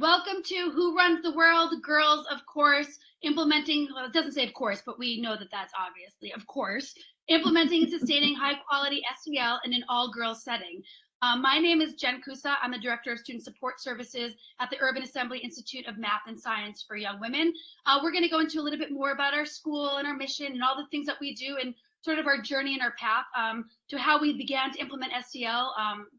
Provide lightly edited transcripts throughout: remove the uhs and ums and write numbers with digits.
Welcome to Who Runs the World, Girls, of course, implementing, well, it doesn't say of course, but we know that that's obviously, of course, implementing and sustaining high quality SEL in an all girls setting. My name is Jen Kusa. I'm the Director of Student Support Services at the Urban Assembly Institute of Math and Science for Young Women. We're going to go into a little bit more about our school and our mission and all the things that we do and sort of our journey and our path to how we began to implement SEL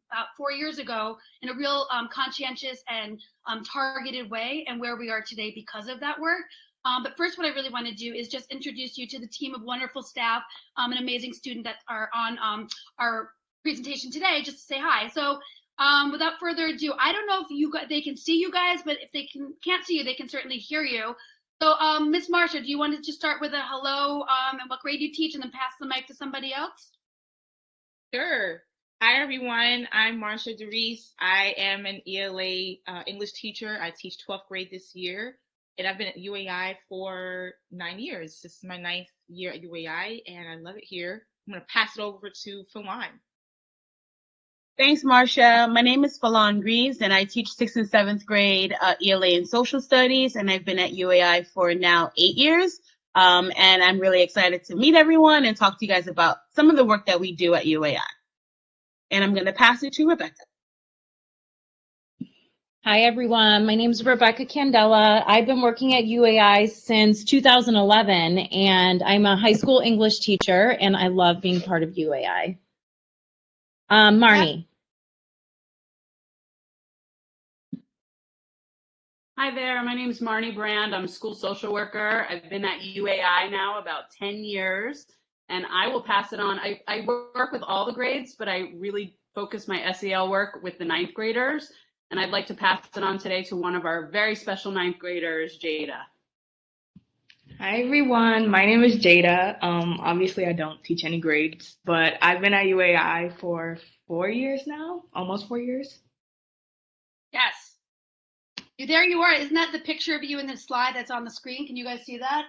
about 4 years ago in a real conscientious and targeted way, and where we are today because of that work. But first, what I really want to do is just introduce you to the team of wonderful staff and amazing students that are on our presentation today, just to say hi. So without further ado, I don't know if they can see you guys, but if they can't see you, they can certainly hear you. So Miss Marsha, do you want to just start with a hello and what grade you teach, and then pass the mic to somebody else? Sure. Hi, everyone. I'm Marsha DeReese. I am an ELA English teacher. I teach 12th grade this year, and I've been at UAI for 9 years. This is my 9th year at UAI, and I love it here. I'm going to pass it over to Falon. Thanks, Marcia. My name is Falon Greaves, and I teach 6th and 7th grade ELA and Social Studies, and I've been at UAI for now 8 years. And I'm really excited to meet everyone and talk to you guys about some of the work that we do at UAI. And I'm going to pass it to Rebecca. Hi, everyone. My name is Rebecca Candela. I've been working at UAI since 2011, and I'm a high school English teacher, and I love being part of UAI. Marnie. Hi there, my name is Marnie Brand. I'm a school social worker. I've been at UAI now about 10 years, and I will pass it on. I work with all the grades, but I really focus my SEL work with the 9th graders, and I'd like to pass it on today to one of our very special 9th graders, Jada. Hi everyone, my name is Jada. Obviously I don't teach any grades, but I've been at UAI for 4 years now, almost 4 years. Yes. There you are. Isn't that the picture of you in the slide that's on the screen? Can you guys see that?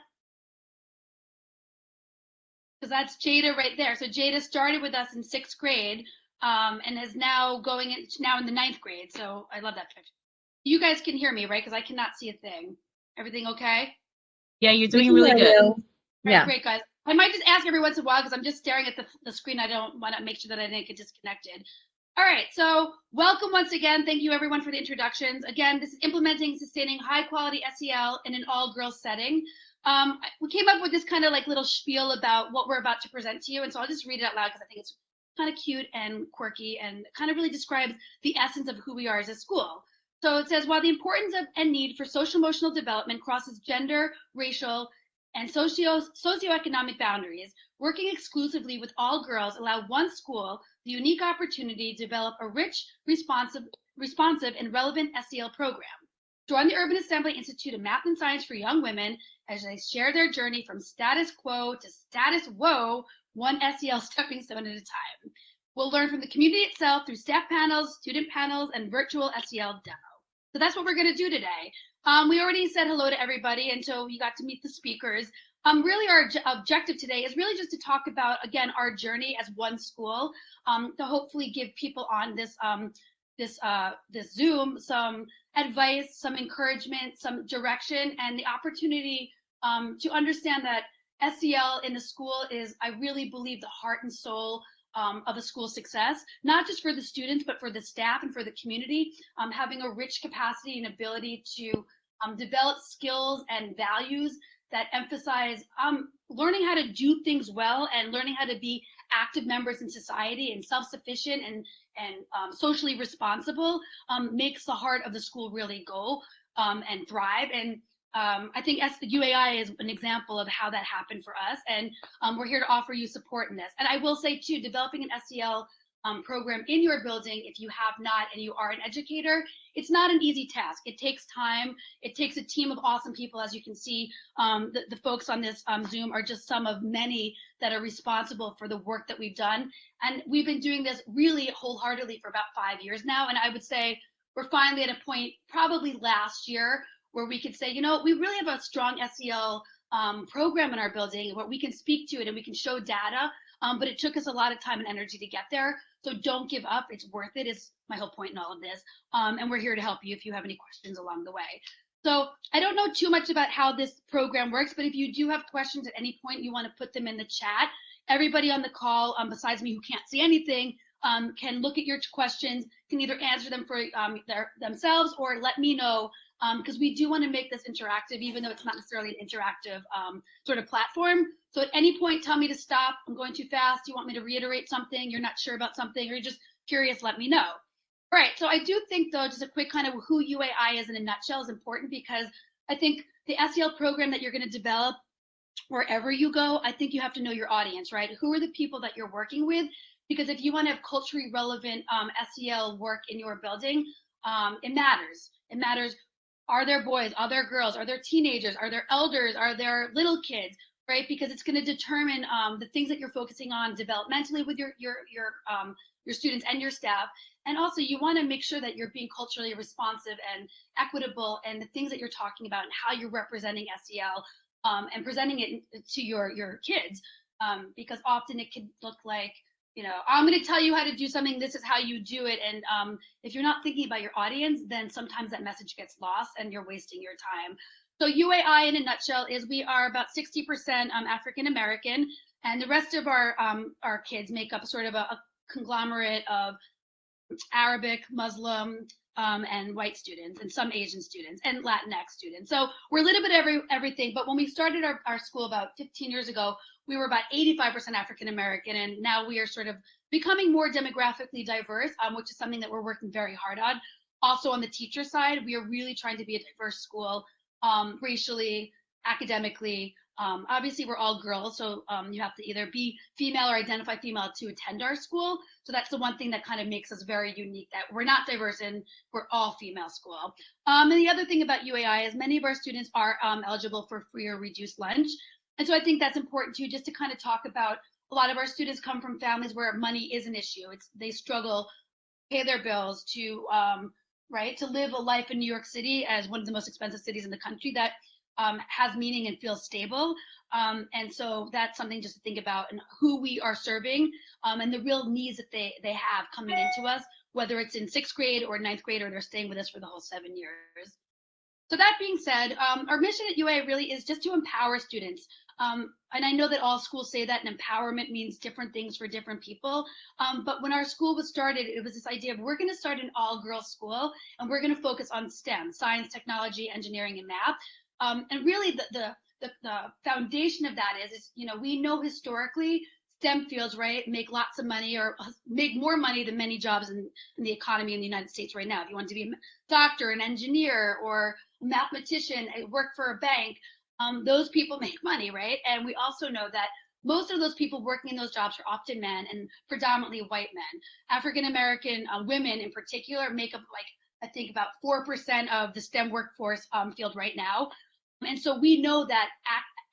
Because that's Jada right there. So Jada started with us in 6th grade and is now in the 9th grade. So I love that picture. You guys can hear me, right? Because I cannot see a thing. Everything okay? Yeah, you're doing really good. Yeah. Great, guys. I might just ask every once in a while because I'm just staring at the screen. I don't want to make sure that I didn't get disconnected. All right, so welcome once again. Thank you everyone for the introductions. Again, this is implementing and sustaining high quality SEL in an all girls setting. We came up with this kind of like little spiel about what we're about to present to you. And so I'll just read it out loud because I think it's kind of cute and quirky and kind of really describes the essence of who we are as a school. So it says, while the importance of and need for social emotional development crosses gender, racial, and socioeconomic boundaries, working exclusively with all girls allow one school the unique opportunity to develop a rich, responsive, and relevant SEL program. Join the Urban Assembly Institute of Math and Science for Young Women as they share their journey from status quo to status whoa, one SEL stepping stone at a time. We'll learn from the community itself through staff panels, student panels, and virtual SEL demo. So that's what we're going to do today. We already said hello to everybody, and so you got to meet the speakers. Really, our objective today is really just to talk about, again, our journey as one school, to hopefully give people on this Zoom some advice, some encouragement, some direction, and the opportunity to understand that SEL in the school is, I really believe, the heart and soul of a school success, not just for the students, but for the staff and for the community, having a rich capacity and ability to develop skills and values that emphasize learning how to do things well and learning how to be active members in society and self-sufficient and socially responsible makes the heart of the school really go and thrive. And I think UAI is an example of how that happened for us, and we're here to offer you support in this. And I will say too, developing an SEL program in your building, if you have not and you are an educator, it's not an easy task. It takes time. It takes a team of awesome people. As you can see, the folks on this Zoom are just some of many that are responsible for the work that we've done. And we've been doing this really wholeheartedly for about 5 years now. And I would say we're finally at a point, probably last year, where we could say, you know, we really have a strong SEL program in our building where we can speak to it and we can show data but it took us a lot of time and energy to get there. So don't give up. It's worth it, is my whole point in all of this. And we're here to help you if you have any questions along the way. So I don't know too much about how this program works, but if you do have questions at any point, you want to put them in the chat. Everybody on the call, besides me who can't see anything, can look at your questions, can either answer them for themselves or let me know, because we do want to make this interactive, even though it's not necessarily an interactive sort of platform. So at any point, tell me to stop. I'm going too fast. You want me to reiterate something? You're not sure about something, or you're just curious, let me know. All right, so I do think, though, just a quick kind of who UAI is in a nutshell is important, because I think the SEL program that you're going to develop wherever you go, I think you have to know your audience, right? Who are the people that you're working with? Because if you want to have culturally relevant SEL work in your building, it matters. It matters. Are there boys? Are there girls? Are there teenagers? Are there elders? Are there little kids? Right? Because it's going to determine the things that you're focusing on developmentally with your students and your staff. And also, you want to make sure that you're being culturally responsive and equitable, and the things that you're talking about and how you're representing SEL and presenting it to your kids. Because often it can look like, I'm going to tell you how to do something. This is how you do it. And if you're not thinking about your audience, then sometimes that message gets lost and you're wasting your time. So UAI in a nutshell is we are about 60% African American, and the rest of our kids make up sort of a conglomerate of Arabic, Muslim, and white students, and some Asian students, and Latinx students. So we're a little bit everything. But when we started our school about 15 years ago, we were about 85% African American, and now we are sort of becoming more demographically diverse, which is something that we're working very hard on. Also on the teacher side, we are really trying to be a diverse school, racially, academically. Obviously, we're all girls, so you have to either be female or identify female to attend our school. So that's the one thing that kind of makes us very unique, that we're not diverse and we're all female school. And the other thing about UAI is many of our students are eligible for free or reduced lunch. And so I think that's important too, just to kind of talk about, a lot of our students come from families where money is an issue. They struggle to pay their bills, to to live a life in New York City as one of the most expensive cities in the country that has meaning and feels stable. And so that's something just to think about, and who we are serving, and the real needs that they have coming into us, whether it's in 6th grade or 9th grade, or they're staying with us for the whole 7 years. So that being said, our mission at UA really is just to empower students. And I know that all schools say that, and empowerment means different things for different people. But when our school was started, it was this idea of, we're going to start an all-girls school, and we're going to focus on STEM, science, technology, engineering, and math. And really the foundation of that is, we know historically STEM fields, right, make lots of money, or make more money than many jobs in the economy in the United States right now. If you want to be a doctor, an engineer, or a mathematician, work for a bank, those people make money, right? And we also know that most of those people working in those jobs are often men, and predominantly white men. African American women in particular make up, like, I think about 4% of the STEM workforce field right now. And so we know that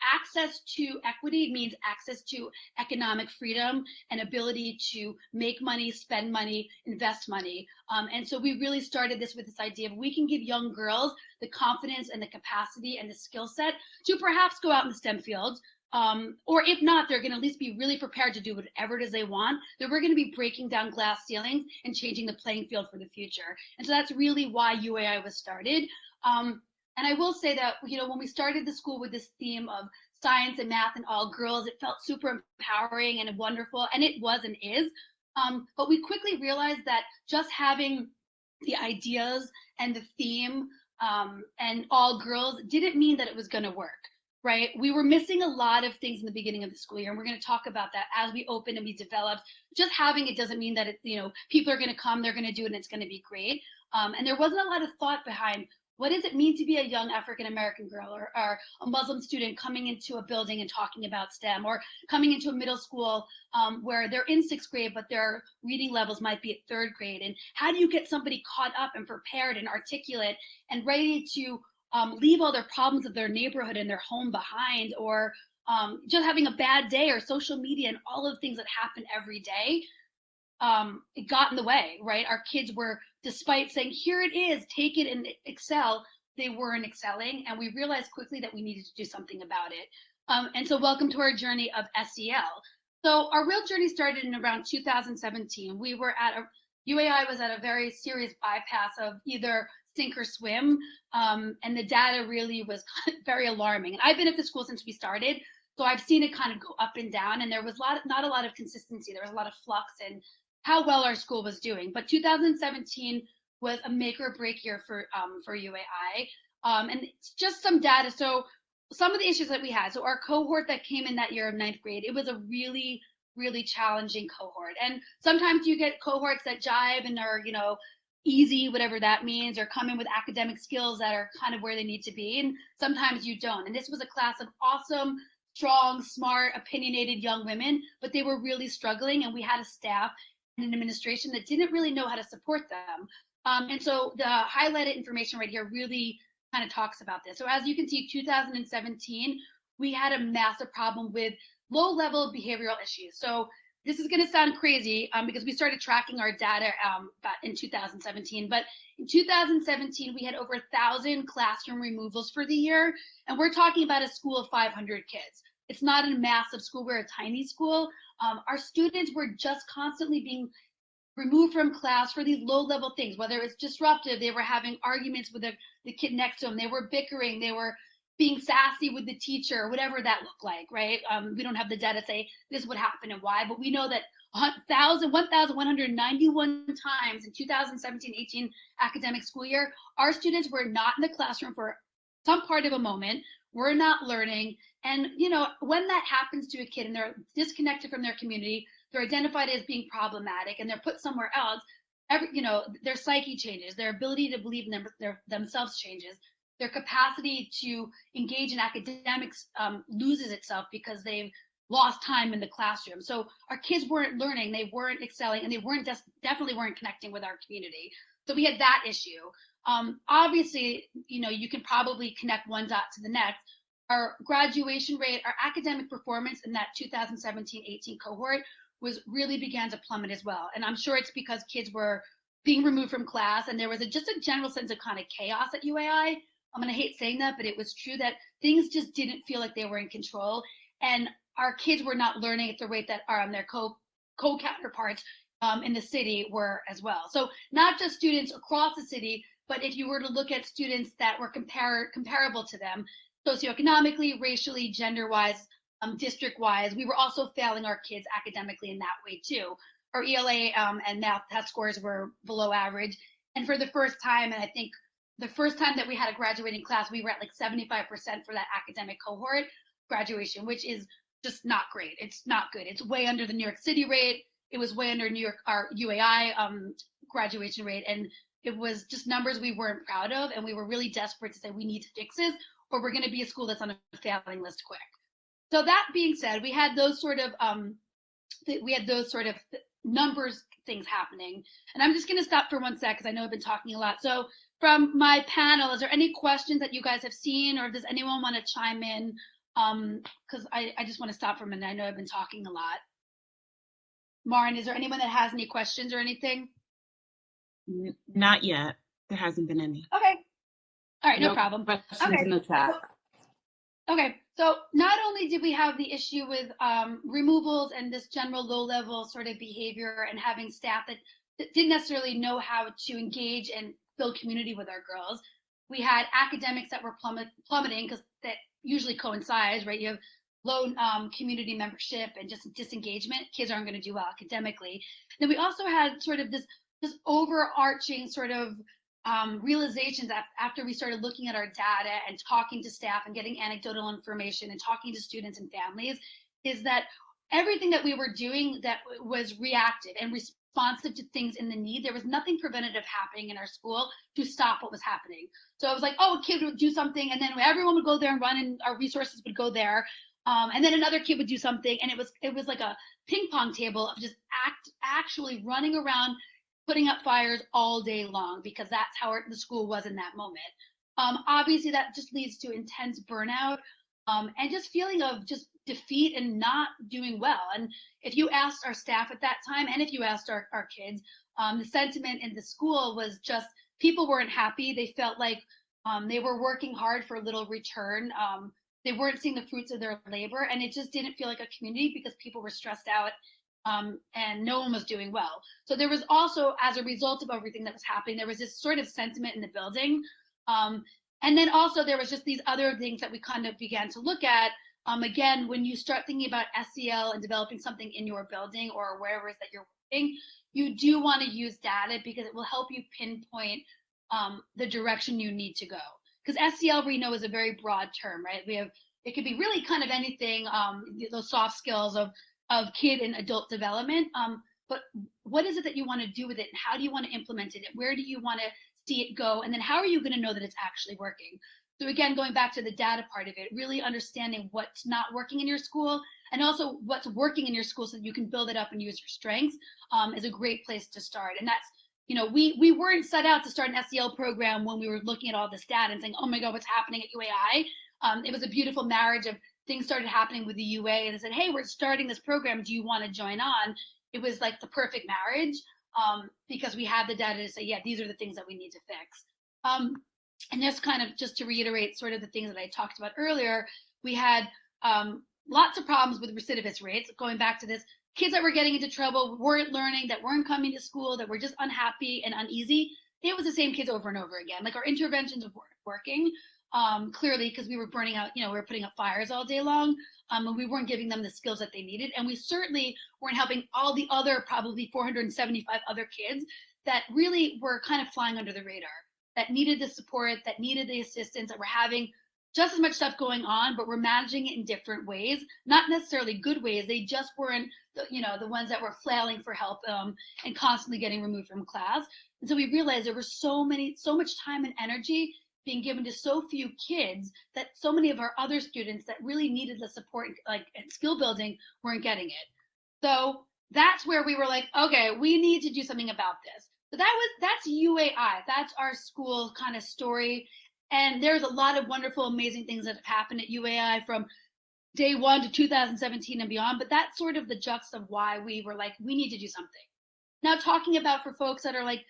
access to equity means access to economic freedom and ability to make money, spend money, invest money. And so we really started this with this idea of, we can give young girls the confidence and the capacity and the skill set to perhaps go out in the STEM fields. Or if not, they're going to at least be really prepared to do whatever it is they want, that we're going to be breaking down glass ceilings and changing the playing field for the future. And so that's really why UAI was started. And I will say that, when we started the school with this theme of science and math and all girls, it felt super empowering and wonderful, and it was and is. But we quickly realized that just having the ideas and the theme and all girls didn't mean that it was going to work. Right? We were missing a lot of things in the beginning of the school year, and we're going to talk about that as we open and we develop. Just having it doesn't mean that people are going to come, they're going to do it, and it's going to be great. And there wasn't a lot of thought behind, what does it mean to be a young African American girl or a Muslim student coming into a building and talking about STEM, or coming into a middle school where they're in 6th grade, but their reading levels might be at 3rd grade. And how do you get somebody caught up and prepared and articulate and ready to leave all their problems of their neighborhood and their home behind, or just having a bad day, or social media and all of the things that happen every day? It got in the way, right? Our kids were, despite saying, here it is, take it and excel, they weren't excelling. And we realized quickly that we needed to do something about it. And so welcome to our journey of SEL. So our real journey started in around 2017. We were at UAI was at a very serious bypass of either sink or swim, and the data really was very alarming. And I've been at the school since we started, so I've seen it kind of go up and down, and there was not a lot of consistency. There was a lot of flux in how well our school was doing. But 2017 was a make or break year for UAI, and it's just some data. So some of the issues that we had. So our cohort that came in that year of ninth grade, it was a really challenging cohort. And sometimes you get cohorts that jive and are, easy, whatever that means, or come in with academic skills that are kind of where they need to be. And sometimes you don't. And this was a class of awesome, strong, smart, opinionated young women, but they were really struggling. And we had a staff and an administration that didn't really know how to support them. And so the highlighted information right here really kind of talks about this. So as you can see, 2017, we had a massive problem with low-level behavioral issues. So this is going to sound crazy because we started tracking our data in 2017. But in 2017, we had over 1,000 classroom removals for the year. And we're talking about a school of 500 kids. It's not a massive school. We're a tiny school. Our students were just constantly being removed from class for these low-level things, whether it's disruptive, they were having arguments with the kid next to them, they were bickering, they were being sassy with the teacher, whatever that looked like, right? We don't have the data to say this would happen and why, but we know that 1,191 times in 2017-18 academic school year, our students were not in the classroom for some part of a moment, were not learning. And, when that happens to a kid and they're disconnected from their community, they're identified as being problematic and they're put somewhere else, their psyche changes, their ability to believe in themselves changes, their capacity to engage in academics loses itself because they've lost time in the classroom. So our kids weren't learning, they weren't excelling, and they definitely weren't connecting with our community. So we had that issue. Obviously, you can probably connect one dot to the next. Our graduation rate, our academic performance in that 2017-18 cohort really began to plummet as well. And I'm sure it's because kids were being removed from class and there was just a general sense of kind of chaos at UAI. I'm going to hate saying that, but it was true that things just didn't feel like they were in control. And our kids were not learning at the rate that their co-counterparts in the city were as well. So not just students across the city, but if you were to look at students that were comparable to them, socioeconomically, racially, gender-wise, district-wise, we were also failing our kids academically in that way too. Our ELA and math test scores were below average. And for the first time, and I think the first time that we had a graduating class, we were at like 75% for that academic cohort graduation, which is just not great. It's not good. It's way under the New York City rate. It was way under our UAI graduation rate. And it was just numbers we weren't proud of. And we were really desperate to say we need to fix this or we're going to be a school that's on a failing list quick. So that being said, we had those sort of numbers things happening. And I'm just going to stop for one sec because I know I've been talking a lot. So from my panel, is there any questions that you guys have seen, or does anyone want to chime in? Because I just want to stop for a minute. I know I've been talking a lot. Marin, is there anyone that has any questions or anything? Not yet. There hasn't been any. Okay. All right, no problem. Questions in the chat. Okay, so not only did we have the issue with removals and this general low-level sort of behavior and having staff that didn't necessarily know how to engage and build community with our girls, we had academics that were plummeting because that usually coincides, right? You have low community membership and just disengagement. Kids aren't going to do well academically. Then we also had sort of this overarching sort of realizations after we started looking at our data and talking to staff and getting anecdotal information and talking to students and families, is that everything that we were doing that was reactive and responsive to things in the need, there was nothing preventative happening in our school to stop what was happening. So it was like, oh, a kid would do something and then everyone would go there and run and our resources would go there. And then another kid would do something, and it was like a ping pong table of just actually running around putting up fires all day long because that's how the school was in that moment. Obviously, that just leads to intense burnout and just feeling of just defeat and not doing well. And if you asked our staff at that time, and if you asked our kids, the sentiment in the school was just people weren't happy. They felt like they were working hard for little return. they weren't seeing the fruits of their labor, and it just didn't feel like a community because people were stressed out, and no one was doing well. So there was also, as a result of everything that was happening, there was this sort of sentiment in the building. And then also there was just these other things that we kind of began to look at. Again, when you start thinking about SEL and developing something in your building or wherever it is that you're working, you do want to use data because it will help you pinpoint the direction you need to go. Because SEL, we know, is a very broad term, right? It could be really kind of anything, those soft skills of kid and adult development. But what is it that you want to do with it? And how do you want to implement it? Where do you want to see it go? And then how are you going to know that it's actually working? So again, going back to the data part of it, really understanding what's not working in your school and also what's working in your school so that you can build it up and use your strengths is a great place to start. And that's, we weren't set out to start an SEL program when we were looking at all this data and saying, oh my God, what's happening at UAI? It was a beautiful marriage of things started happening with the UA and they said, hey, we're starting this program. Do you want to join on? It was like the perfect marriage because we had the data to say, yeah, these are the things that we need to fix. And just kind of just to reiterate sort of the things that I talked about earlier, we had lots of problems with recidivist rates, going back to this, kids that were getting into trouble, weren't learning, that weren't coming to school, that were just unhappy and uneasy. It was the same kids over and over again. Like our interventions weren't working clearly because we were burning out, we were putting up fires all day long and we weren't giving them the skills that they needed. And we certainly weren't helping all the other probably 475 other kids that really were kind of flying under the radar, that needed the support, that needed the assistance, that were having just as much stuff going on, but we're managing it in different ways, not necessarily good ways. They just weren't, the ones that were flailing for help and constantly getting removed from class. And so we realized there was so much time and energy being given to so few kids that so many of our other students that really needed the support, like and skill building, weren't getting it. So that's where we were like, okay, we need to do something about this. So that's UAI. That's our school kind of story. And there's a lot of wonderful, amazing things that have happened at UAI from day one to 2017 and beyond. But that's sort of the gist of why we were like, we need to do something. Now, talking about for folks that are like,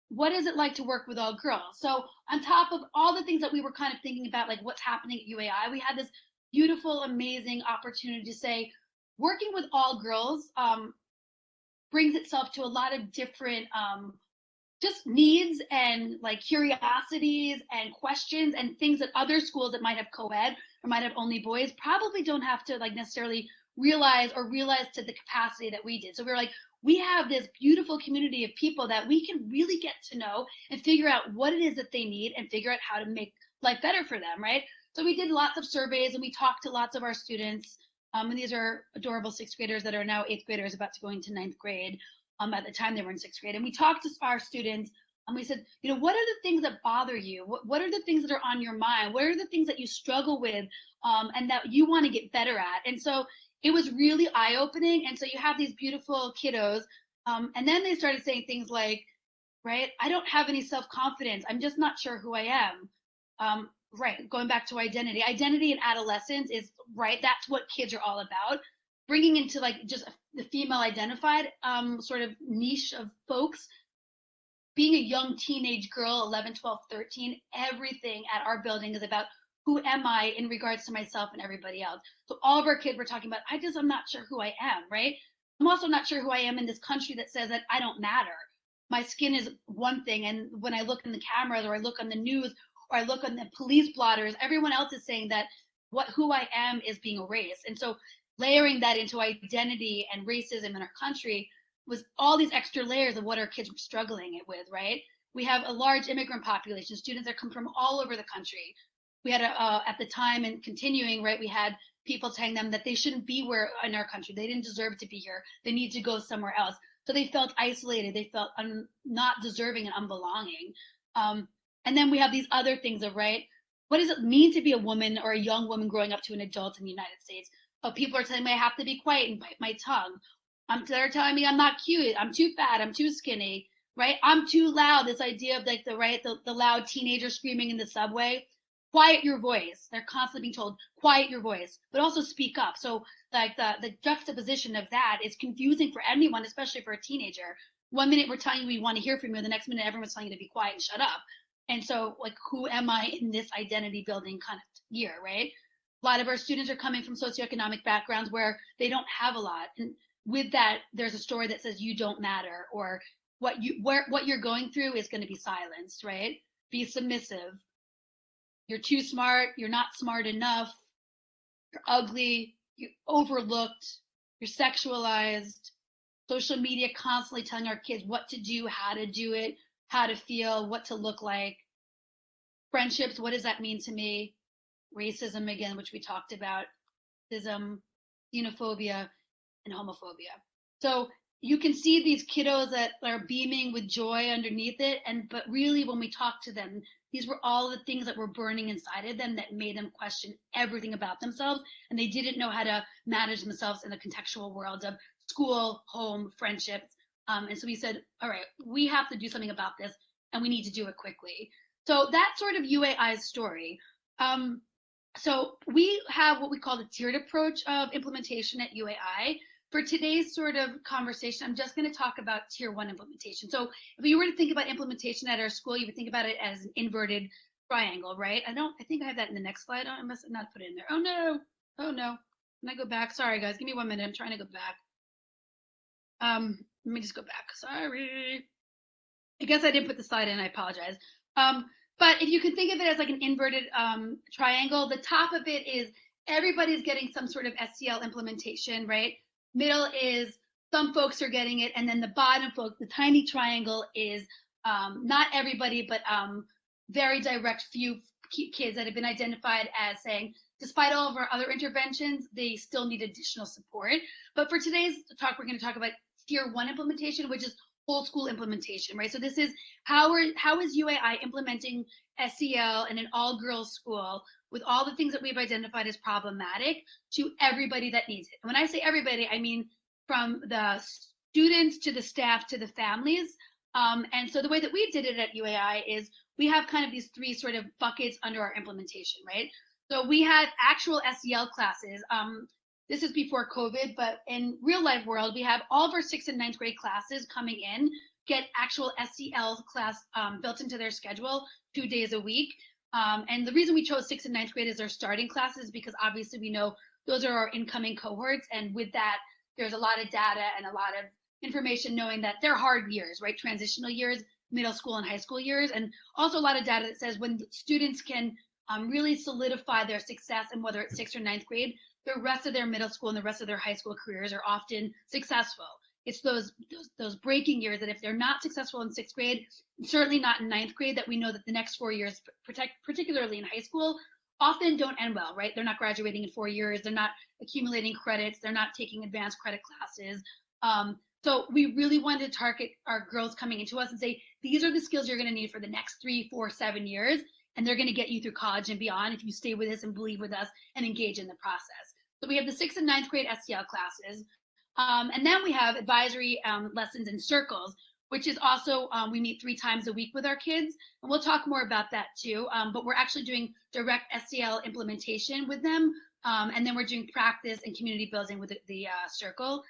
what is it like to work with all girls? So on top of all the things that we were kind of thinking about, like what's happening at UAI, we had this beautiful, amazing opportunity to say, working with all girls brings itself to a lot of different just needs and like curiosities and questions and things that other schools that might have co-ed or might have only boys probably don't have to like necessarily realize to the capacity that we did. So we were like, we have this beautiful community of people that we can really get to know and figure out what it is that they need and figure out how to make life better for them, right? So we did lots of surveys and we talked to lots of our students. And these are adorable sixth graders that are now eighth graders about to go into ninth grade. At the time they were in sixth grade. And we talked to our students and we said, what are the things that bother you? What are the things that are on your mind? What are the things that you struggle with and that you want to get better at? And so it was really eye-opening. And so you have these beautiful kiddos. And then they started saying things like, right, I don't have any self-confidence. I'm just not sure who I am. Right, going back to identity. Identity in adolescence is, right, that's what kids are all about. Bringing into like just the female identified sort of niche of folks, being a young teenage girl, 11, 12, 13, everything at our building is about who am I in regards to myself and everybody else. So all of our kids were talking about, I'm not sure who I am, right? I'm also not sure who I am in this country that says that I don't matter. My skin is one thing, and when I look in the cameras or I look on the news or I look on the police blotters, everyone else is saying that who I am is being erased. And so layering that into identity and racism in our country was all these extra layers of what our kids were struggling with, right? We have a large immigrant population, students that come from all over the country. We had at the time and continuing, right, we had people telling them that they shouldn't be in our country. They didn't deserve to be here. They need to go somewhere else. So they felt isolated. They felt not deserving and unbelonging. And then we have these other things of, right, what does it mean to be a woman or a young woman growing up to an adult in the United States? People are telling me I have to be quiet and bite my tongue. They're telling me I'm not cute. I'm too fat. I'm too skinny, right? I'm too loud. This idea of like the loud teenager screaming in the subway. Quiet your voice. They're constantly being told, quiet your voice, but also speak up. So like the juxtaposition of that is confusing for anyone, especially for a teenager. 1 minute we're telling you we want to hear from you, the next minute everyone's telling you to be quiet and shut up. And so like, who am I in this identity building kind of year, right? A lot of our students are coming from socioeconomic backgrounds where they don't have a lot. And with that, there's a story that says you don't matter, or what you're going through is going to be silenced, right? Be submissive. You're too smart. You're not smart enough. You're ugly. You're overlooked. You're sexualized. Social media constantly telling our kids what to do, how to do it, how to feel, what to look like. Friendships, what does that mean to me? Racism, again, which we talked about, xenophobia, and homophobia. So you can see these kiddos that are beaming with joy underneath it, but really when we talk to them, these were all the things that were burning inside of them that made them question everything about themselves, and they didn't know how to manage themselves in the contextual world of school, home, friendships. And so we said, all right, we have to do something about this, and we need to do it quickly. So that's sort of UAI's story. So we have what we call the tiered approach of implementation at UAI. For today's sort of conversation, I'm just going to talk about tier 1 implementation. So if you were to think about implementation at our school, you would think about it as an inverted triangle, right? I think I have that in the next slide. I must have not put it in there. Oh no. Can I go back? Sorry guys, give me 1 minute. I'm trying to go back. Let me just go back. Sorry. I guess I didn't put the slide in. I apologize. But if you can think of it as like an inverted triangle, the top of it is everybody's getting some sort of SEL implementation, right? Middle is some folks are getting it, and then the bottom folks, the tiny triangle, is not everybody, but very direct few kids that have been identified as saying, despite all of our other interventions, they still need additional support. But for today's talk, we're going to talk about tier 1 implementation, which is whole school implementation, right? So this is how is UAI implementing SEL in an all-girls school with all the things that we've identified as problematic to everybody that needs it. And when I say everybody, I mean from the students to the staff to the families. And so the way that we did it at UAI is we have kind of these 3 sort of buckets under our implementation, right? So we had actual SEL classes. This is before COVID, but in real life world, we have all of our 6th and 9th grade classes coming in, get actual SEL class built into their schedule 2 days a week. And the reason we chose 6th and 9th grade as our starting classes, because obviously we know those are our incoming cohorts. And with that, there's a lot of data and a lot of information knowing that they're hard years, right? Transitional years, middle school and high school years. And also a lot of data that says when students can really solidify their success in whether it's 6th or 9th grade, the rest of their middle school and the rest of their high school careers are often successful. It's those breaking years that if they're not successful in 6th grade, certainly not in 9th grade, that we know that the next 4 years, particularly in high school, often don't end well, right? They're not graduating in 4 years. They're not accumulating credits. They're not taking advanced credit classes. So we really wanted to target our girls coming into us and say, these are the skills you're going to need for the next 3, 4, 7 years. And they're going to get you through college and beyond if you stay with us and believe with us and engage in the process. So we have the 6th and 9th grade SEL classes. And then we have advisory lessons in circles, which is also, we meet 3 times a week with our kids. And we'll talk more about that too. But we're actually doing direct SEL implementation with them. And then we're doing practice and community building with the circle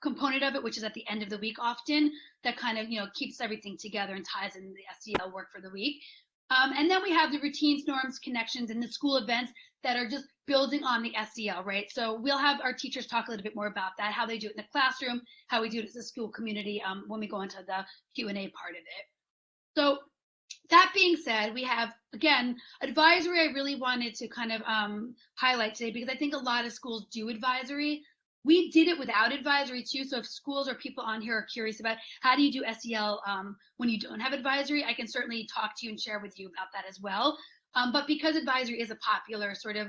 component of it, which is at the end of the week often, that kind of, keeps everything together and ties in the SEL work for the week. And then we have the routines, norms, connections, and the school events that are just building on the SEL, right? So we'll have our teachers talk a little bit more about that, how they do it in the classroom, how we do it as a school community when we go into the Q&A part of it. So that being said, we have, again, advisory I really wanted to kind of highlight today because I think a lot of schools do advisory. We did it without advisory too. So if schools or people on here are curious about how do you do SEL when you don't have advisory, I can certainly talk to you and share with you about that as well. But because advisory is a popular sort of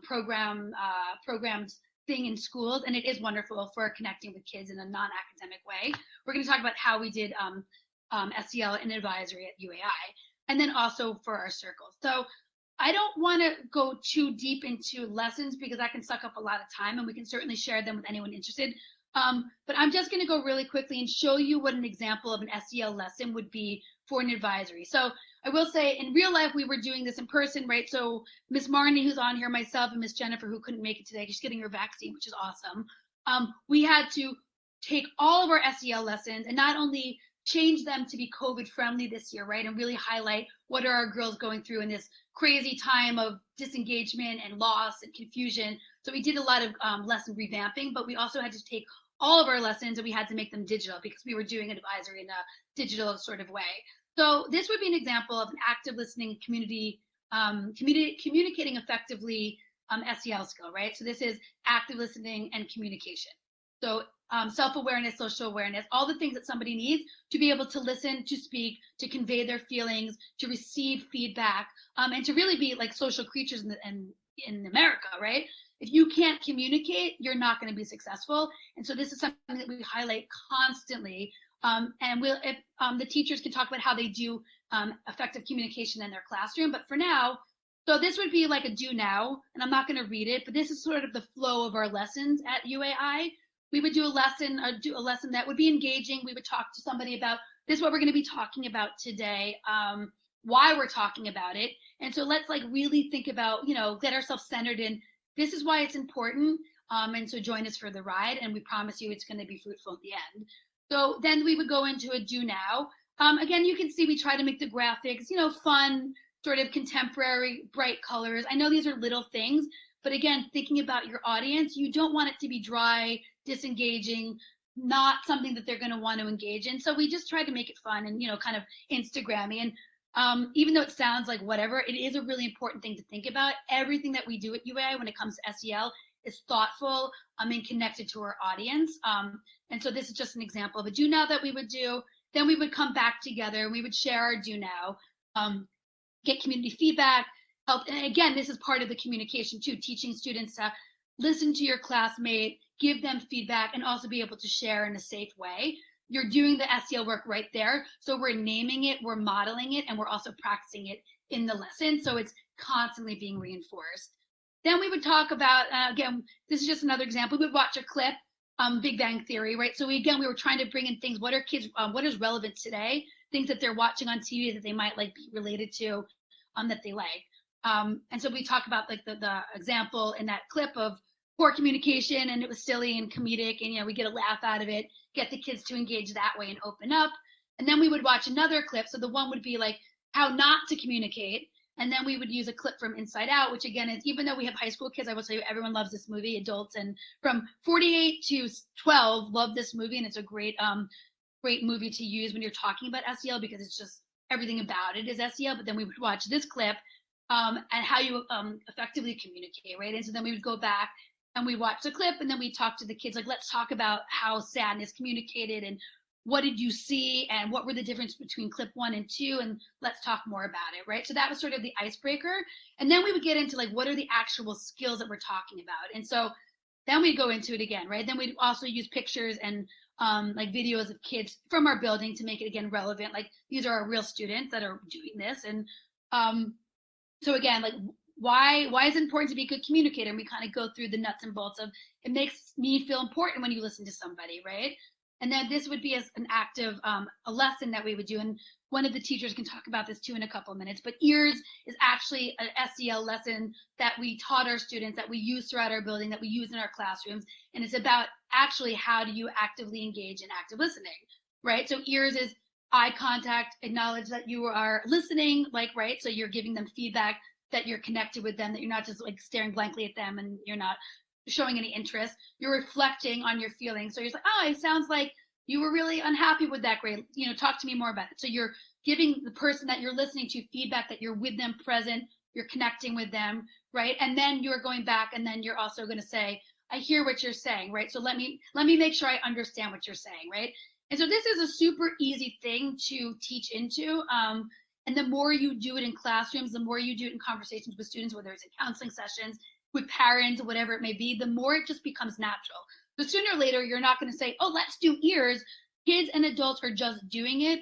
programmed thing in schools, and it is wonderful for connecting with kids in a non-academic way, we're going to talk about how we did SEL and advisory at UAI, and then also for our circles. So I don't want to go too deep into lessons because that can suck up a lot of time, and we can certainly share them with anyone interested. But I'm just going to go really quickly and show you what an example of an SEL lesson would be for an advisory. So I will say in real life, we were doing this in person, right? So Miss Marnie, who's on here, myself, and Miss Jennifer, who couldn't make it today, she's getting her vaccine, which is awesome. We had to take all of our SEL lessons and not only change them to be COVID friendly this year, right? And really highlight what are our girls going through in this crazy time of disengagement and loss and confusion. So we did a lot of lesson revamping, but we also had to take all of our lessons and we had to make them digital because we were doing advisory in a digital sort of way. So this would be an example of an active listening community, communicating effectively SEL skill, right? So this is active listening and communication. So self-awareness, social awareness, all the things that somebody needs to be able to listen, to speak, to convey their feelings, to receive feedback, and to really be like social creatures in America, right? If you can't communicate, you're not going to be successful. And so this is something that we highlight constantly. And if the teachers can talk about how they do effective communication in their classroom. But for now, so this would be like a do now, and I'm not going to read it, but this is sort of the flow of our lessons at UAI. We would do a lesson that would be engaging. We would talk to somebody about this is what we're going to be talking about today, why we're talking about it. And so let's like really think about, get ourselves centered in this is why it's important. And so join us for the ride, and we promise you it's going to be fruitful at the end. So then we would go into a do now. Again, you can see we try to make the graphics, fun, sort of contemporary, bright colors. I know these are little things, but again, thinking about your audience, you don't want it to be dry, disengaging, not something that they're going to want to engage in. So we just try to make it fun and, kind of Instagrammy. And even though it sounds like whatever, it is a really important thing to think about. Everything that we do at UAI when it comes to SEL is thoughtful and connected to our audience. And so this is just an example of a do now that we would do. Then we would come back together and we would share our do now, get community feedback, help. And again, this is part of the communication too, teaching students to listen to your classmate, give them feedback, and also be able to share in a safe way. You're doing the SEL work right there. So we're naming it, we're modeling it, and we're also practicing it in the lesson. So it's constantly being reinforced. Then we would talk about, again, this is just another example. We would watch a clip, Big Bang Theory, right? So we were trying to bring in things, what are kids, what is relevant today? Things that they're watching on TV that they might like be related to, that they like. And so we talk about like the example in that clip of poor communication, and it was silly and comedic, and we get a laugh out of it, get the kids to engage that way and open up. And then we would watch another clip. So the one would be like how not to communicate. And then we would use a clip from Inside Out, which again is, even though we have high school kids, I will tell you, everyone loves this movie, adults, and from 48 to 12 love this movie. And it's a great movie to use when you're talking about SEL because it's just everything about it is SEL. But then we would watch this clip and how you effectively communicate, right? And so then we would go back and we watch the clip, and then we talk to the kids, like, let's talk about how sadness communicated and what did you see and what were the difference between clip 1 and 2, and let's talk more about it, right? So that was sort of the icebreaker. And then we would get into like, what are the actual skills that we're talking about? And so then we go into it again, right? Then we'd also use pictures and like videos of kids from our building to make it again relevant. Like these are our real students that are doing this. And so again, like why is it important to be a good communicator? And we kind of go through the nuts and bolts of it makes me feel important when you listen to somebody, right? And then this would be as an active a lesson that we would do. And one of the teachers can talk about this too in a couple of minutes. But EARS is actually an SEL lesson that we taught our students, that we use throughout our building, that we use in our classrooms. And it's about actually how do you actively engage in active listening, right? So EARS is eye contact, acknowledge that you are listening, like, right? So you're giving them feedback, that you're connected with them, that you're not just like staring blankly at them and you're not showing any interest. You're reflecting on your feelings. So you're like, oh, it sounds like you were really unhappy with that grade. Talk to me more about it. So you're giving the person that you're listening to feedback, that you're with them, present, you're connecting with them, right? And then you're going back, and then you're also going to say, I hear what you're saying, right? So let me make sure I understand what you're saying, right? And so this is a super easy thing to teach into. And the more you do it in classrooms, the more you do it in conversations with students, whether it's in counseling sessions, with parents, whatever it may be, the more it just becomes natural. So sooner or later, you're not going to say, oh, let's do EARS. Kids and adults are just doing it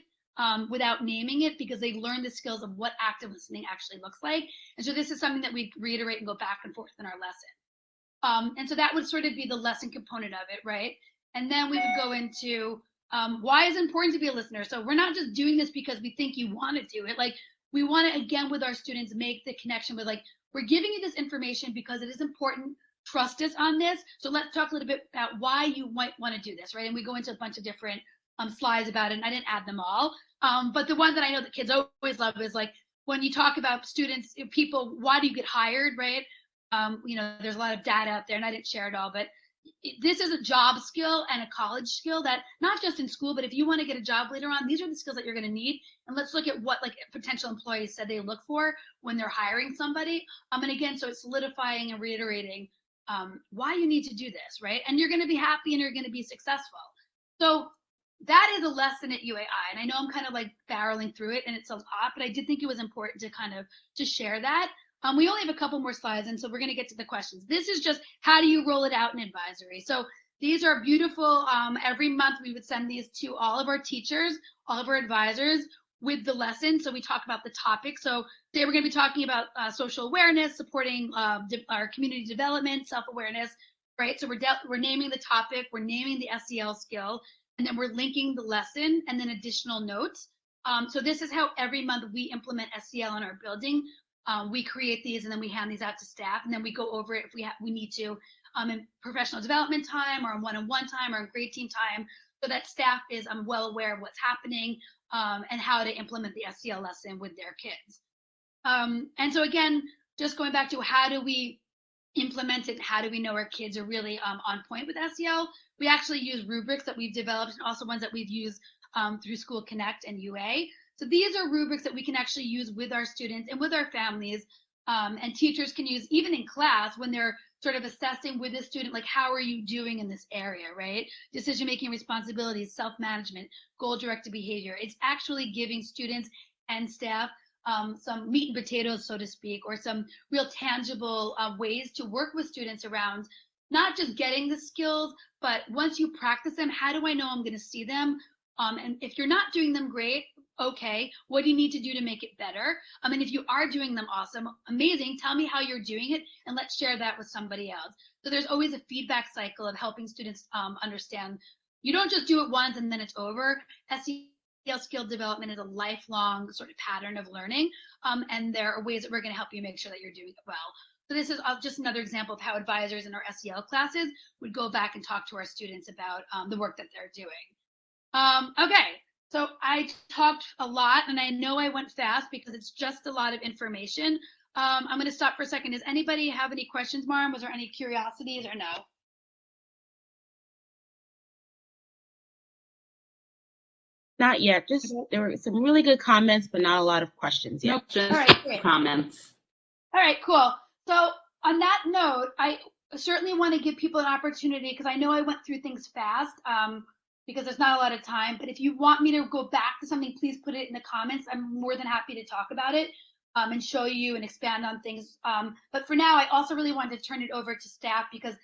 without naming it because they've learned the skills of what active listening actually looks like. And so this is something that we reiterate and go back and forth in our lesson. And so that would sort of be the lesson component of it, right? And then we would go into why is it important to be a listener? So we're not just doing this because we think you want to do it. Like we want to, again, with our students, make the connection with like, we're giving you this information because it is important. Trust us on this. So let's talk a little bit about why you might want to do this, right? And we go into a bunch of different slides about it, and I didn't add them all. But the one that I know that kids always love is like when you talk about students, people, why do you get hired, right? There's a lot of data out there, and I didn't share it all, but this is a job skill and a college skill that not just in school, but if you want to get a job later on, these are the skills that you're going to need. And let's look at what like potential employees said they look for when they're hiring somebody. And again, so it's solidifying and reiterating why you need to do this, right? And you're going to be happy and you're going to be successful. So that is a lesson at UAI. And I know I'm kind of like barreling through it and it's a lot, but I did think it was important to kind of to share that. We only have a couple more slides, and so we're going to get to the questions. This is just how do you roll it out in advisory. So these are beautiful. Every month we would send these to all of our teachers, all of our advisors with the lesson. So we talk about the topic. So today we're going to be talking about social awareness, supporting our community development, self-awareness, right? So we're naming the topic, we're naming the SEL skill, and then we're linking the lesson and then additional notes. So this is how every month we implement SEL in our building. We create these and then we hand these out to staff, and then we go over it if we need to in professional development time or in one-on-one time or in grade team time, so that staff is well aware of what's happening and how to implement the SEL lesson with their kids. And so again, just going back to how do we implement it and how do we know our kids are really on point with SEL, we actually use rubrics that we've developed and also ones that we've used through School Connect and UA. So these are rubrics that we can actually use with our students and with our families, and teachers can use even in class when they're sort of assessing with the student, like how are you doing in this area, right? Decision-making responsibilities, self-management, goal-directed behavior. It's actually giving students and staff some meat and potatoes, so to speak, or some real tangible ways to work with students around not just getting the skills, but once you practice them, how do I know I'm going to see them? And if you're not doing them great, okay, what do you need to do to make it better? And if you are doing them awesome, amazing, tell me how you're doing it and let's share that with somebody else. So there's always a feedback cycle of helping students understand you don't just do it once and then it's over. SEL skill development is a lifelong sort of pattern of learning, and there are ways that we're going to help you make sure that you're doing it well. So this is just another example of how advisors in our SEL classes would go back and talk to our students about the work that they're doing. Okay. So I talked a lot, and I know I went fast because it's just a lot of information. I'm going to stop for a second. Does anybody have any questions, Maren? Was there any curiosities or no? Not yet. Just there were some really good comments, but not a lot of questions yet. Nope, just All right, great. comments. All right, cool. So on that note, I certainly want to give people an opportunity because I know I went through things fast. Because there's not a lot of time, but if you want me to go back to something, please put it in the comments. I'm more than happy to talk about it and show you and expand on things. But for now, I also really wanted to turn it over to staff because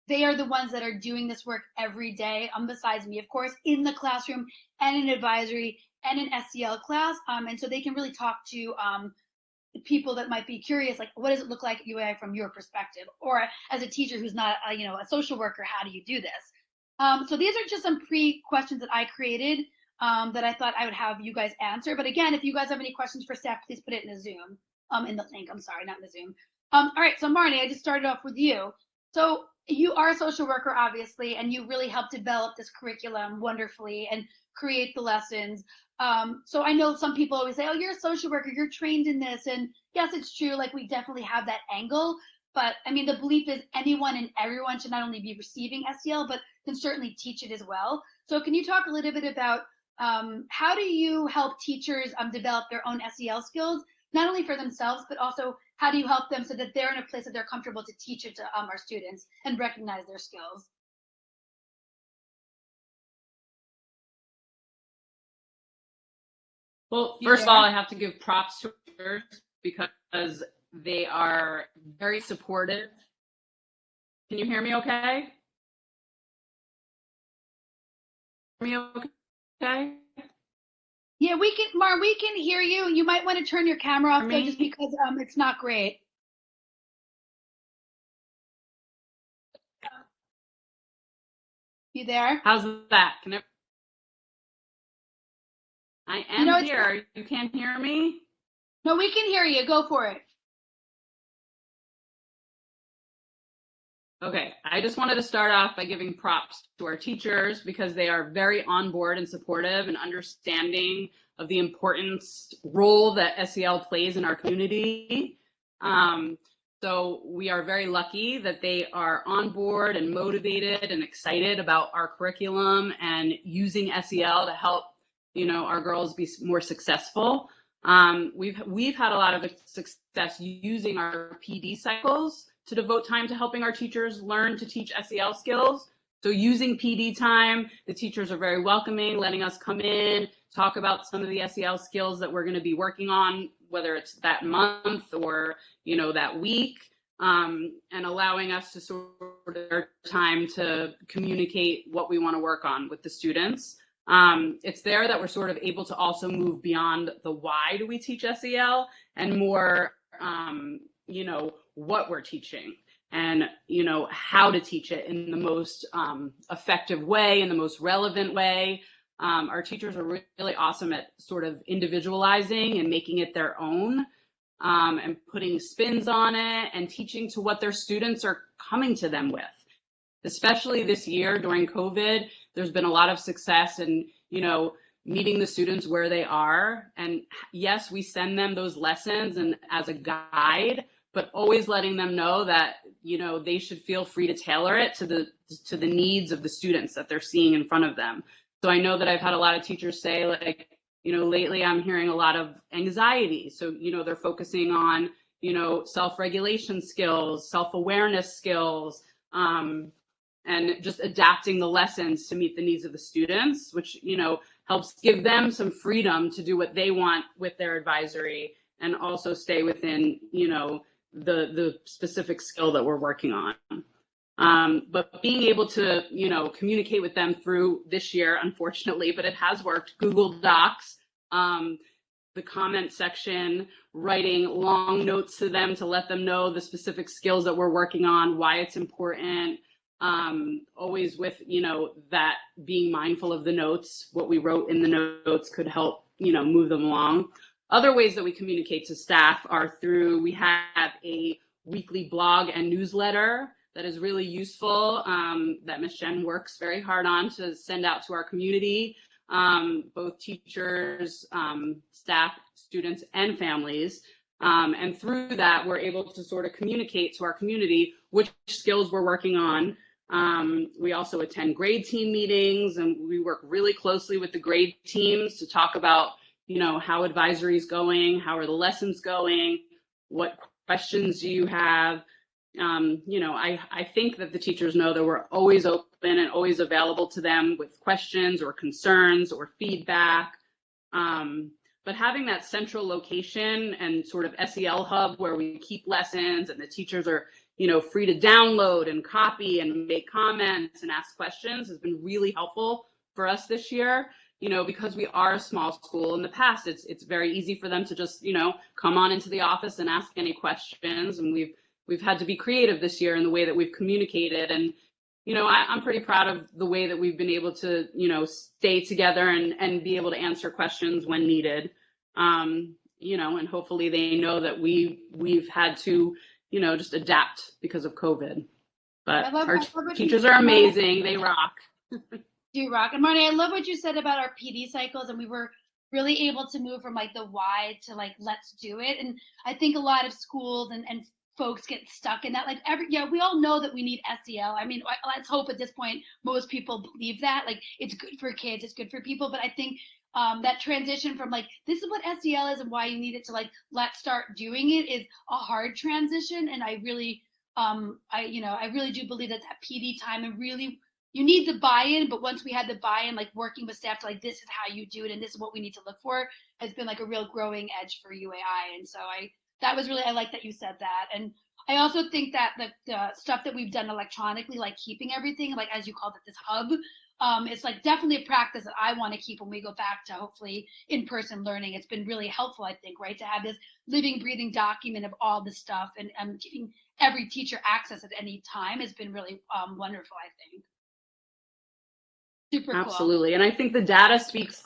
they are the ones that are doing this work every day, besides me, of course, in the classroom and in advisory and in SEL class. And so they can really talk to people that might be curious, like, what does it look like at UAI from your perspective? Or as a teacher who's not, a social worker, how do you do this? So these are just some pre-questions that I created that I thought I would have you guys answer. But again, if you guys have any questions for staff, please put it in the Zoom, in the link. I'm sorry, not in the Zoom. All right, so Marnie, I just started off with you. So you are a social worker, obviously, and you really helped develop this curriculum wonderfully and create the lessons. So I know some people always say, oh, you're a social worker, you're trained in this. And yes, it's true, like we definitely have that angle. But I mean, the belief is anyone and everyone should not only be receiving SEL, but can certainly teach it as well. So can you talk a little bit about how do you help teachers develop their own SEL skills, not only for themselves, but also how do you help them so that they're in a place that they're comfortable to teach it to our students and recognize their skills? Well, first of all, I have to give props to teachers because they are very supportive. Can you hear me okay? Hear me okay? Yeah, we can hear you. You might want to turn your camera off though, just because it's not great. You there? How's that? I am here. You can't hear me? No, we can hear you. Go for it. Okay, I just wanted to start off by giving props to our teachers because they are very on board and supportive and understanding of the importance role that SEL plays in our community. So we are very lucky that they are on board and motivated and excited about our curriculum and using SEL to help, our girls be more successful. We've had a lot of success using our PD cycles to devote time to helping our teachers learn to teach SEL skills. So using PD time, the teachers are very welcoming, letting us come in, talk about some of the SEL skills that we're going to be working on, whether it's that month or, that week, and allowing us to sort of time to communicate what we want to work on with the students. It's there that we're sort of able to also move beyond the why do we teach SEL and more, what we're teaching and, how to teach it in the most effective way, in the most relevant way. Our teachers are really awesome at sort of individualizing and making it their own, and putting spins on it and teaching to what their students are coming to them with. Especially this year during COVID, there's been a lot of success in, meeting the students where they are. And yes, we send them those lessons and as a guide, but always letting them know that, they should feel free to tailor it to the needs of the students that they're seeing in front of them. So I know that I've had a lot of teachers say, like, lately I'm hearing a lot of anxiety. So, they're focusing on, self-regulation skills, self-awareness skills, and just adapting the lessons to meet the needs of the students, which, helps give them some freedom to do what they want with their advisory and also stay within, the specific skill that we're working on. But being able to, communicate with them through this year, unfortunately, but it has worked, Google Docs, the comment section, writing long notes to them to let them know the specific skills that we're working on, why it's important, always with, that being mindful of the notes, what we wrote in the notes could help, move them along. Other ways that we communicate to staff are through, we have a weekly blog and newsletter that is really useful, that Ms. Jen works very hard on to send out to our community, both teachers, staff, students, and families. And through that, we're able to sort of communicate to our community which skills we're working on. We also attend grade team meetings, and we work really closely with the grade teams to talk about, how advisory is going, how are the lessons going, what questions do you have? I think that the teachers know that we're always open and always available to them with questions or concerns or feedback. But having that central location and sort of SEL hub where we keep lessons and the teachers are, free to download and copy and make comments and ask questions has been really helpful for us this year. Because we are a small school. In the past, it's very easy for them to just, come on into the office and ask any questions. And we've had to be creative this year in the way that we've communicated. And, I'm pretty proud of the way that we've been able to, stay together and be able to answer questions when needed. And hopefully they know that we've had to, just adapt because of COVID. But our teachers are amazing. They rock. Do rock. And Marnie, I love what you said about our PD cycles, and we were really able to move from like the why to like let's do it. And I think a lot of schools and folks get stuck in that. Like we all know that we need SEL. I mean, let's hope at this point most people believe that. Like it's good for kids, it's good for people. But I think that transition from like this is what SEL is and why you need it to like let's start doing it is a hard transition. And I really I really do believe that PD time and really you need the buy-in, but once we had the buy-in, like working with staff to like, this is how you do it and this is what we need to look for has been like a real growing edge for UAI. And so I like that you said that. And I also think that the stuff that we've done electronically, like keeping everything, like as you called it, this hub, it's like definitely a practice that I want to keep when we go back to hopefully in-person learning. It's been really helpful, I think, right, to have this living, breathing document of all the stuff and giving every teacher access at any time has been really wonderful, I think. Super cool. Absolutely. And I think the data speaks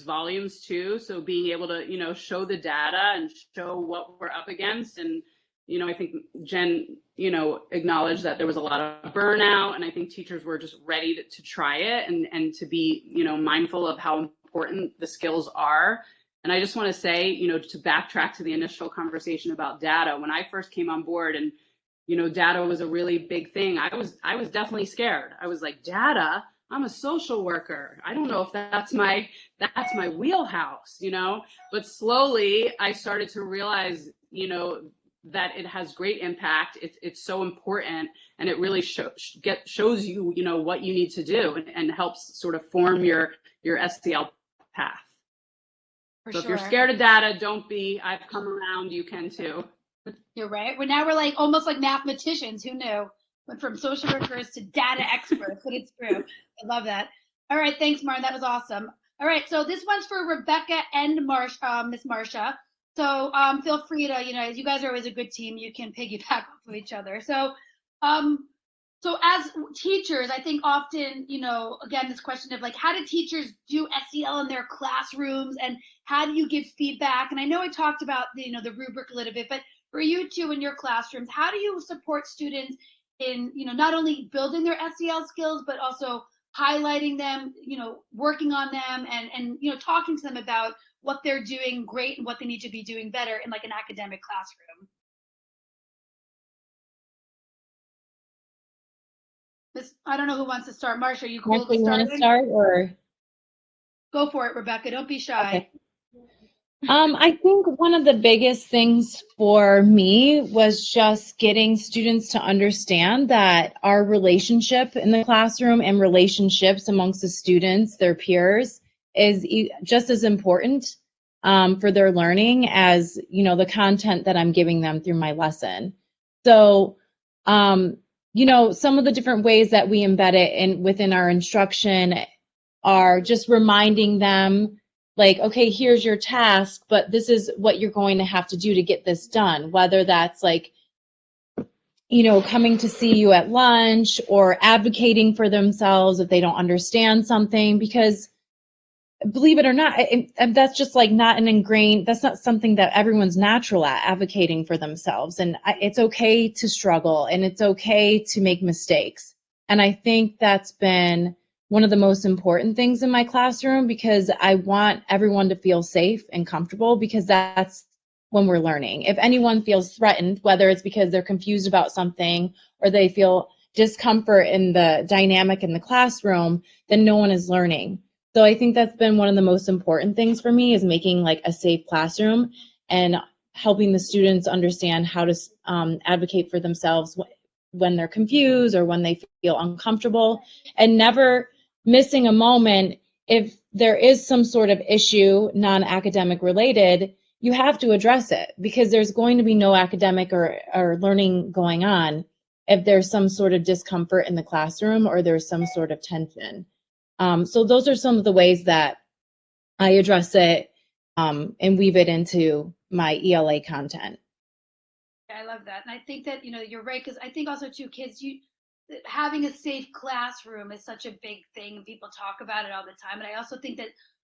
volumes too. So being able to, show the data and show what we're up against and, I think Jen, acknowledged that there was a lot of burnout, and I think teachers were just ready to try it and to be, mindful of how important the skills are. And I just want to say, to backtrack to the initial conversation about data, when I first came on board and, data was a really big thing, I was definitely scared. I was like, data? I'm a social worker. I don't know if that's my wheelhouse, but slowly I started to realize, that it has great impact. It's so important, and it really shows you, what you need to do, and helps sort of form your SEL path. So if you're scared of data, don't be. I've come around. You can too. You're right. Now we're like almost like mathematicians. Who knew? Went from social workers to data experts, but it's true. I love that. All right, thanks, Martin. That was awesome. All right, so this one's for Rebecca and Miss Marcia. So feel free to, you guys are always a good team. You can piggyback off of each other. So, so as teachers, I think often, again, this question of like, how do teachers do SEL in their classrooms, and how do you give feedback? And I know I talked about the rubric a little bit, but for you two in your classrooms, how do you support students in, not only building their SEL skills, but also highlighting them, working on them, and talking to them about what they're doing great and what they need to be doing better in like an academic classroom? I don't know who wants to start. Marcia, are you cool Marcia, you want to start, or go for it, Rebecca? Don't be shy. Okay. I think one of the biggest things for me was just getting students to understand that our relationship in the classroom and relationships amongst the students, their peers, is just as important for their learning as, the content that I'm giving them through my lesson. So, some of the different ways that we embed it within our instruction are just reminding them, like, okay, here's your task, but this is what you're going to have to do to get this done, whether that's like, coming to see you at lunch or advocating for themselves if they don't understand something, because believe it or not, that's just like not an ingrained, that's not something that everyone's natural at, advocating for themselves. And it's okay to struggle, and it's okay to make mistakes. And I think that's been one of the most important things in my classroom, because I want everyone to feel safe and comfortable, because that's when we're learning. If anyone feels threatened, whether it's because they're confused about something or they feel discomfort in the dynamic in the classroom, then no one is learning. So I think that's been one of the most important things for me, is making like a safe classroom and helping the students understand how to advocate for themselves when they're confused or when they feel uncomfortable, and never missing a moment. If there is some sort of issue, non-academic related, you have to address it, because there's going to be no academic or learning going on if there's some sort of discomfort in the classroom or there's some sort of tension. So those are some of the ways that I address it and weave it into my ELA content. I love that. And I think that, you're right, because I think also too, kids, having a safe classroom is such a big thing, and people talk about it all the time. And I also think that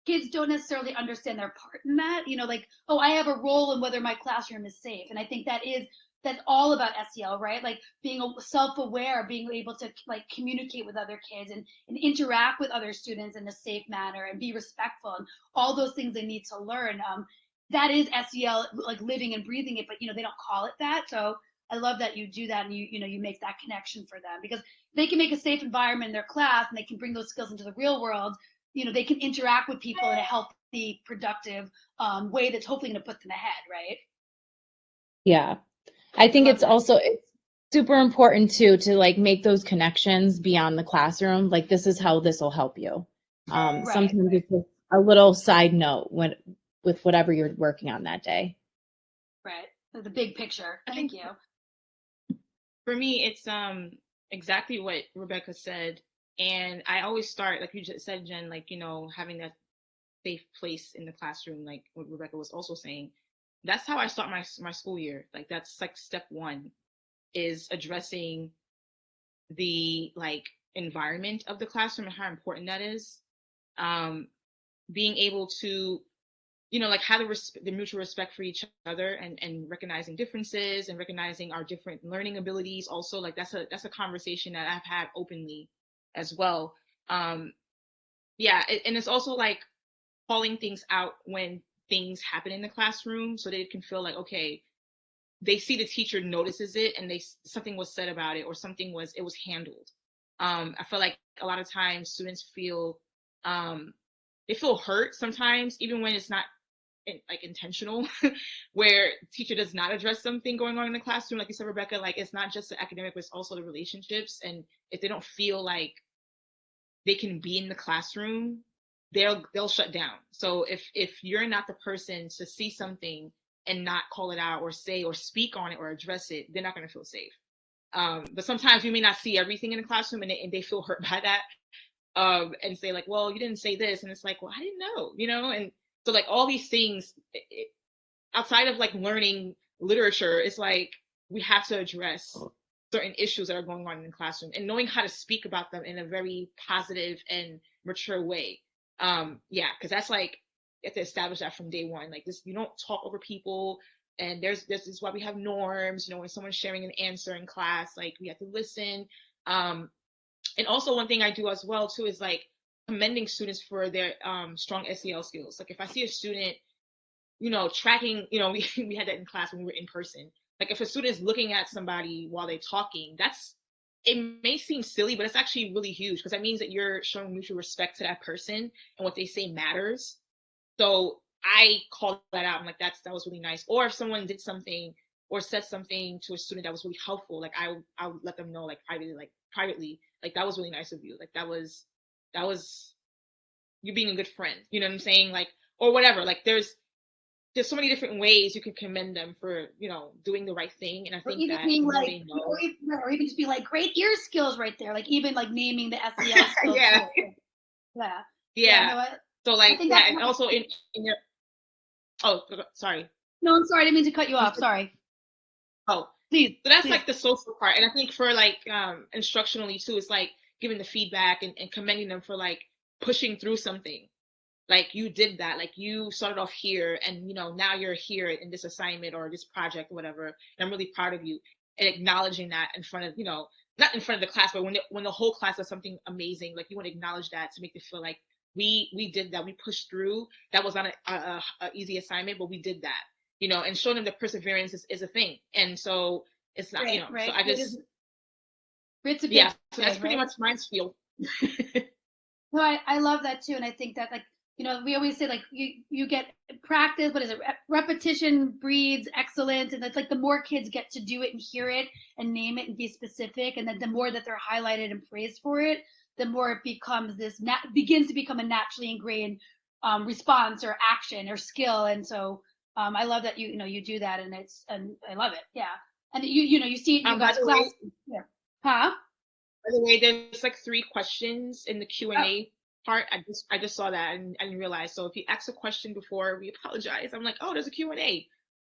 kids don't necessarily understand their part in that, like, oh, I have a role in whether my classroom is safe. And I think that's all about SEL, right? Like being self-aware, being able to like communicate with other kids and interact with other students in a safe manner and be respectful, and all those things they need to learn. That is SEL, like living and breathing it, but they don't call it that. So I love that you do that, and you make that connection for them, because they can make a safe environment in their class and they can bring those skills into the real world. They can interact with people in a healthy, productive way that's hopefully going to put them ahead, right? Yeah. I think it's super important too to like make those connections beyond the classroom. Like, this is how this will help you. Sometimes it's just a little side note with whatever you're working on that day. Right. The big picture. Thank you. For me, it's exactly what Rebecca said. And I always start, like you just said, Jen, like, having that safe place in the classroom, like what Rebecca was also saying. That's how I start my school year. Like, that's like step one, is addressing the like environment of the classroom and how important that is. Being able to like have the mutual respect for each other, and recognizing differences and recognizing our different learning abilities. Also, like that's a conversation that I've had openly as well. Yeah, and it's also like calling things out when things happen in the classroom, so they can feel like, okay, they see the teacher notices it, and something was said about it, or it was handled. I feel like a lot of times students feel they feel hurt sometimes, even when it's not like intentional, where teacher does not address something going on in the classroom. Like you said, Rebecca, like it's not just the academic, but it's also the relationships. And if they don't feel like they can be in the classroom, they'll shut down. So if you're not the person to see something and not call it out, or say or speak on it or address it, they're not going to feel safe. But sometimes you may not see everything in the classroom, and they feel hurt by that, and say like, well, you didn't say this, and it's like, well, I didn't know, and so like all these things, outside of like learning literature, it's like we have to address certain issues that are going on in the classroom, and knowing how to speak about them in a very positive and mature way. Yeah, because that's like, you have to establish that from day one. Like this, you don't talk over people, and this is why we have norms. When someone's sharing an answer in class, like we have to listen. And also one thing I do as well too is like commending students for their strong SEL skills. Like if I see a student, tracking, we had that in class when we were in person. Like if a student is looking at somebody while they're talking, it may seem silly, but it's actually really huge, because that means that you're showing mutual respect to that person, and what they say matters. So I called that out. I'm like, that was really nice. Or if someone did something or said something to a student that was really helpful, like I would let them know, like privately, like that was really nice of you. Like that was you being a good friend. You know what I'm saying? Like, or whatever. Like there's so many different ways you can commend them for, doing the right thing. And I think that being like, they know. or even just be like, great ear skills right there. Like even like naming the SEL skills. Yeah. Yeah. So like, yeah, and also in your, oh, sorry. No, I'm sorry. I didn't mean to cut you off. Sorry. Oh, please. So that's please. like the social part. And I think for like instructionally too, it's like giving the feedback and commending them for like pushing through something. Like you did that, like you started off here, and now you're here in this assignment or this project or whatever, and I'm really proud of you. And acknowledging that in front of, not in front of the class, but when the whole class does something amazing, like you want to acknowledge that to make them feel like we did that, we pushed through. That was not a easy assignment, but we did that, and showing them that perseverance is a thing. And so it's not, right. So I just, so that's pretty much my spiel. No, I love that too. And I think that, like, we always say, like, you get practice, what is it? Repetition breeds excellence. And it's like the more kids get to do it and hear it and name it and be specific, and then the more that they're highlighted and praised for it, the more it becomes begins to become a naturally ingrained response or action or skill. And so I love that you do that, and I love it. Yeah. And you see it in you guys' class. Yeah. Huh? By the way, there's like 3 questions in the Q&A part. I just saw that, and I didn't realize. So if you ask a question before, we apologize. I'm like, oh, there's a Q&A.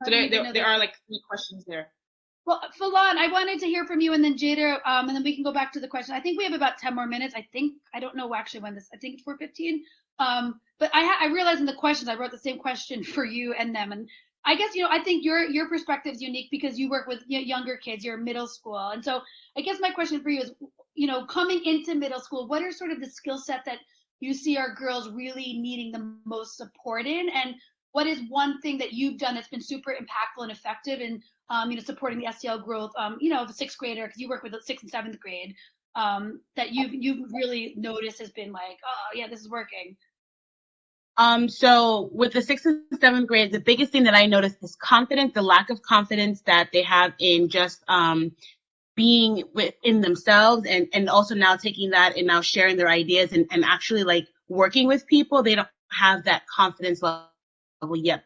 So there are like 3 questions there. Well, Falon, I wanted to hear from you, and then Jada, and then we can go back to the question. I think we have about 10 more minutes. I don't know actually when I think it's 4:15. But I realized in the questions, I wrote the same question for you and them. And I guess, I think your perspective is unique because you work with younger kids, you're middle school. And so I guess my question for you is, coming into middle school, what are sort of the skill set that you see our girls really needing the most support in? And what is one thing that you've done that's been super impactful and effective in, supporting the SEL growth, of a 6th grader, because you work with the 6th and 7th grade, that you've really noticed has been like, oh yeah, this is working? So with the 6th and 7th grade, the biggest thing that I noticed is confidence, the lack of confidence that they have in just being within themselves, and also now taking that and now sharing their ideas and actually like working with people. They don't have that confidence level yet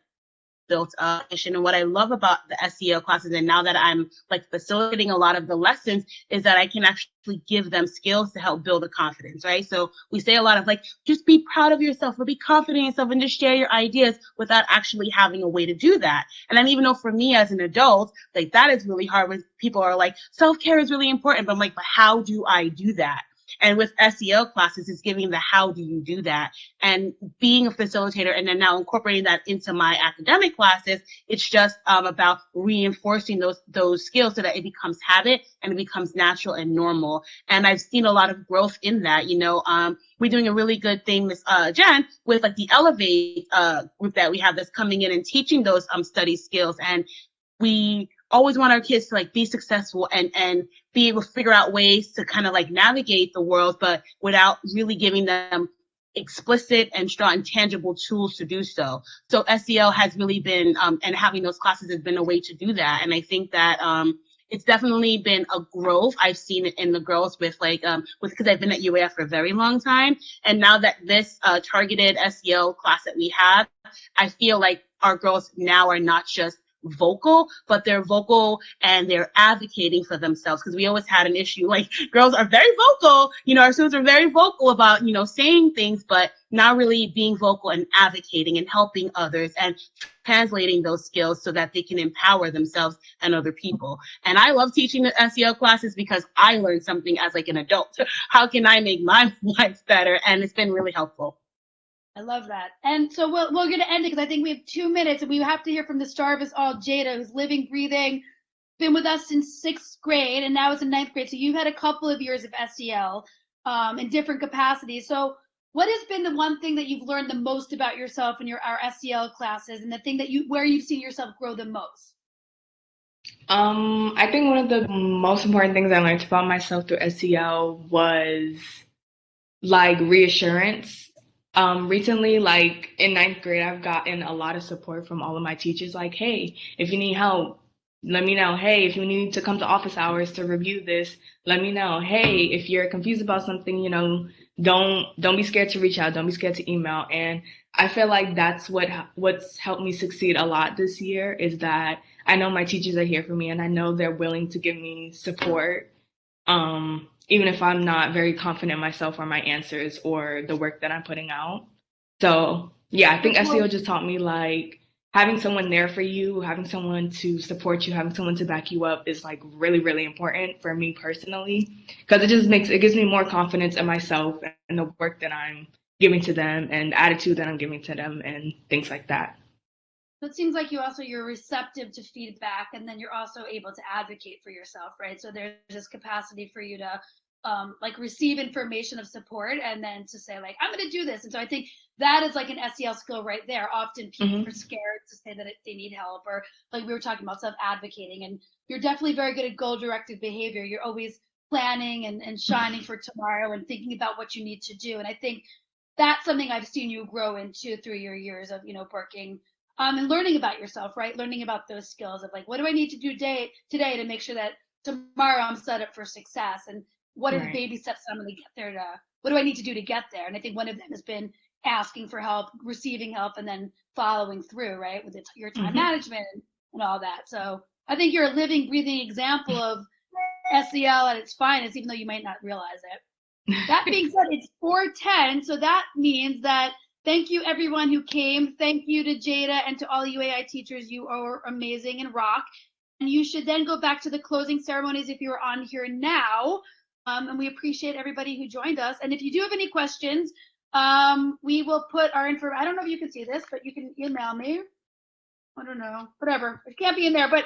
built up. And what I love about the SEL classes, and now that I'm like facilitating a lot of the lessons, is that I can actually give them skills to help build a confidence, right? So we say a lot of like, just be proud of yourself or be confident in yourself and just share your ideas without actually having a way to do that. And I even know for me as an adult, like that is really hard when people are like, self-care is really important, but I'm like, but how do I do that? And with SEL classes, it's giving the how do you do that. And being a facilitator and then now incorporating that into my academic classes, it's just about reinforcing those skills so that it becomes habit and it becomes natural and normal. And I've seen a lot of growth in that. We're doing a really good thing, Miss Jen, with like the Elevate group that we have that's coming in and teaching those study skills. And we always want our kids to like be successful and be able to figure out ways to kind of like navigate the world, but without really giving them explicit and strong and tangible tools to do so. So SEL has really been, and having those classes has been a way to do that. And I think that it's definitely been a growth. I've seen it in the girls with because I've been at UAF for a very long time. And now that this targeted SEL class that we have, I feel like our girls now are not just vocal, but they're vocal and they're advocating for themselves, because we always had an issue like girls are very vocal, our students are very vocal about saying things, but not really being vocal and advocating and helping others and translating those skills so that they can empower themselves and other people. And I love teaching the SEL classes because I learned something as like an adult. How can I make my life better? And it's been really helpful. I love that. And so we're going to end it because I think we have 2 minutes and we have to hear from the star of us all, Jada, who's living, breathing, been with us since 6th grade and now is in 9th grade. So you've had a couple of years of SEL in different capacities. So what has been the one thing that you've learned the most about yourself in our SEL classes, and the thing that where you've seen yourself grow the most? I think one of the most important things I learned about myself through SEL was like reassurance. Recently, like in 9th grade, I've gotten a lot of support from all of my teachers. Like, hey, if you need help, let me know. Hey, if you need to come to office hours to review this, let me know. Hey, if you're confused about something, don't be scared to reach out. Don't be scared to email. And I feel like that's what's helped me succeed a lot this year, is that I know my teachers are here for me and I know they're willing to give me support. Even if I'm not very confident in myself or my answers or the work that I'm putting out. So yeah, I think SEO just taught me like having someone there for you, having someone to support you, having someone to back you up is like really, really important for me personally, because it gives me more confidence in myself and the work that I'm giving to them and the attitude that I'm giving to them and things like that. So it seems like you're receptive to feedback, and then you're also able to advocate for yourself, right? So there's this capacity for you to like receive information of support and then to say like, I'm going to do this. And so I think that is like an SEL skill right there. Often people are scared to say that they need help, or like we were talking about self-advocating, and you're definitely very good at goal-directed behavior. You're always planning and shining for tomorrow and thinking about what you need to do. And I think that's something I've seen you grow into through your years of, working and learning about yourself, right? Learning about those skills of like, what do I need to do today to make sure that tomorrow I'm set up for success? And what are the baby steps I'm going to get there what do I need to do to get there? And I think one of them has been asking for help, receiving help, and then following through, right? With your time management and all that. So I think you're a living, breathing example of SEL at its finest, even though you might not realize it. That being said, it's 4:10. So that means that thank you, everyone who came. Thank you to Jada and to all UAI teachers. You are amazing and rock. And you should then go back to the closing ceremonies if you're on here now. And we appreciate everybody who joined us. And if you do have any questions, we will put our information. I don't know if you can see this, but you can email me. I don't know, whatever. It can't be in there, but